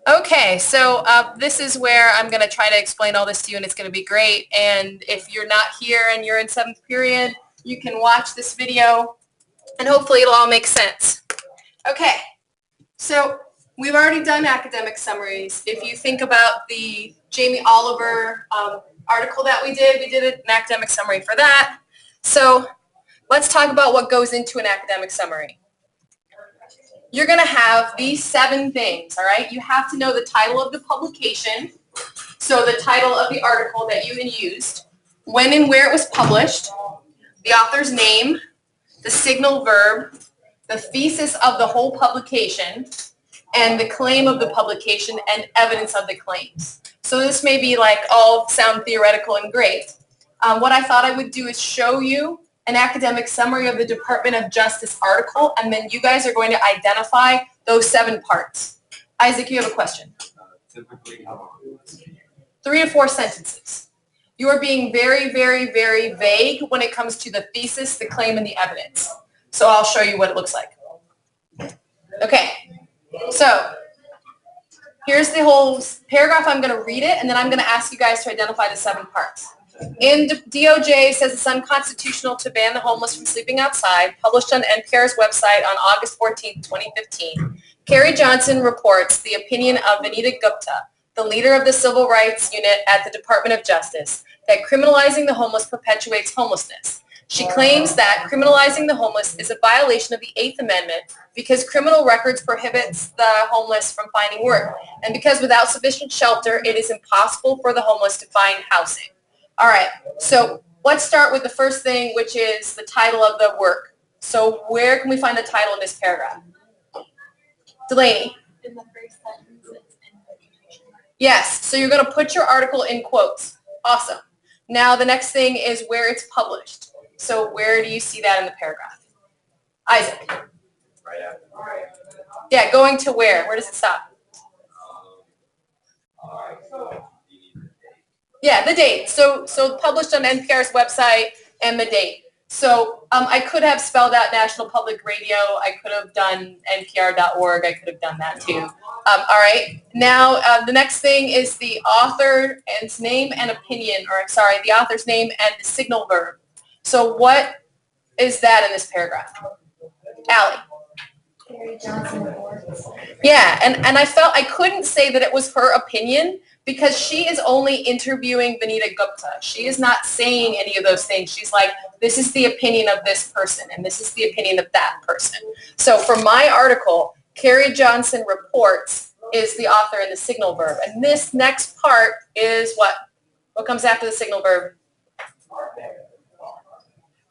Okay, so this is where I'm going to try to explain all this to you, and it's going to be great. And if you're not here and you're in 7th period, you can watch this video, and hopefully it'll all make sense. Okay, so we've already done academic summaries. If you think about the Jamie Oliver article that we did an academic summary for that. So let's talk about what goes into an academic summary. You're going to have these 7 things, all right? You have to know the title of the publication, so the title of the article that you used, when and where it was published, the author's name, the signal verb, the thesis of the whole publication, and the claim of the publication and evidence of the claims. So this may be like all sound theoretical and great. What I thought I would do is show you an academic summary of the Department of Justice article, and then you guys are going to identify those 7 parts. Isaac, you have a question. Typically, how long? 3 to 4 sentences. You are being very, very, very vague when it comes to the thesis, the claim, and the evidence. So I'll show you what it looks like. Okay, so here's the whole paragraph. I'm going to read it, and then I'm going to ask you guys to identify the 7 parts. In DOJ says it's unconstitutional to ban the homeless from sleeping outside, published on NPR's website on August 14, 2015. Carrie Johnson reports the opinion of Vanita Gupta, the leader of the Civil Rights Unit at the Department of Justice, that criminalizing the homeless perpetuates homelessness. She claims that criminalizing the homeless is a violation of the 8th Amendment because criminal records prohibits the homeless from finding work, and because without sufficient shelter, it is impossible for the homeless to find housing. All right, so let's start with the first thing, which is the title of the work. So where can we find the title in this paragraph? Delaney? In the first sentence, it's in quotation marks. Yes, so you're going to put your article in quotes. Awesome. Now the next thing is where it's published. So where do you see that in the paragraph? Isaac? Right after. Yeah, going to where? Where does it stop? Yeah, the date. So published on NPR's website and the date. So I could have spelled out National Public Radio. I could have done npr.org. I could have done that too. All right. Now the next thing is the author's name and opinion, or sorry, the author's name and the signal verb. So what is that in this paragraph? Allie? Carrie Johnson reports. Yeah, and I felt I couldn't say that it was her opinion because she is only interviewing Vanita Gupta. She is not saying any of those things. She's like, this is the opinion of this person, and this is the opinion of that person. So for my article, Carrie Johnson reports is the author and the signal verb. And this next part is what? What comes after the signal verb?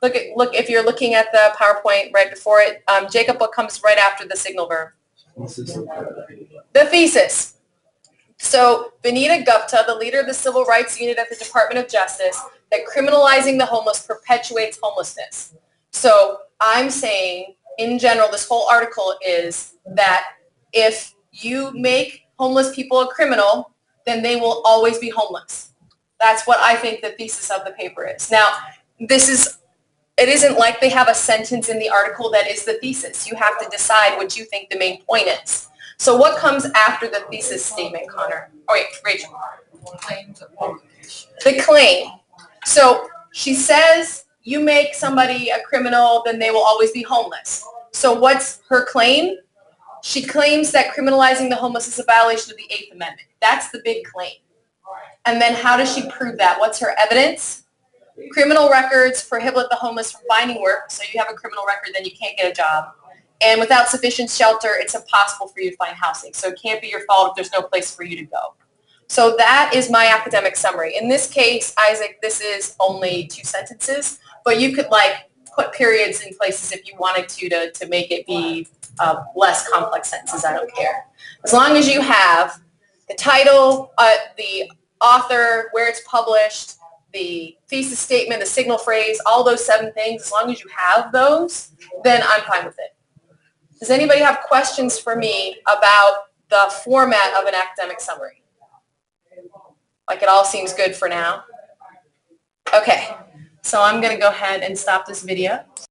Look, if you're looking at the PowerPoint right before it, Jacob, what comes right after the signal verb? The thesis. So Vanita Gupta, the leader of the Civil Rights Unit at the Department of Justice, that criminalizing the homeless perpetuates homelessness. So I'm saying, in general, this whole article is that if you make homeless people a criminal, then they will always be homeless. That's what I think the thesis of the paper is. Now, it isn't like they have a sentence in the article that is the thesis. You have to decide what you think the main point is. So what comes after the thesis statement, Connor? Oh, wait, Rachel. The claim. So she says you make somebody a criminal, then they will always be homeless. So what's her claim? She claims that criminalizing the homeless is a violation of the 8th Amendment. That's the big claim. And then how does she prove that? What's her evidence? Criminal records prohibit the homeless from finding work. So you have a criminal record, then you can't get a job. And without sufficient shelter, it's impossible for you to find housing. So it can't be your fault if there's no place for you to go. So that is my academic summary. In this case, Isaac, this is only 2 sentences, but you could like put periods in places if you wanted to make it be less complex sentences. I don't care. As long as you have the title, the author, where it's published, the thesis statement, the signal phrase, all those 7 things, as long as you have those, then I'm fine with it. Does anybody have questions for me about the format of an academic summary? Like it all seems good for now? Okay, so I'm going to go ahead and stop this video.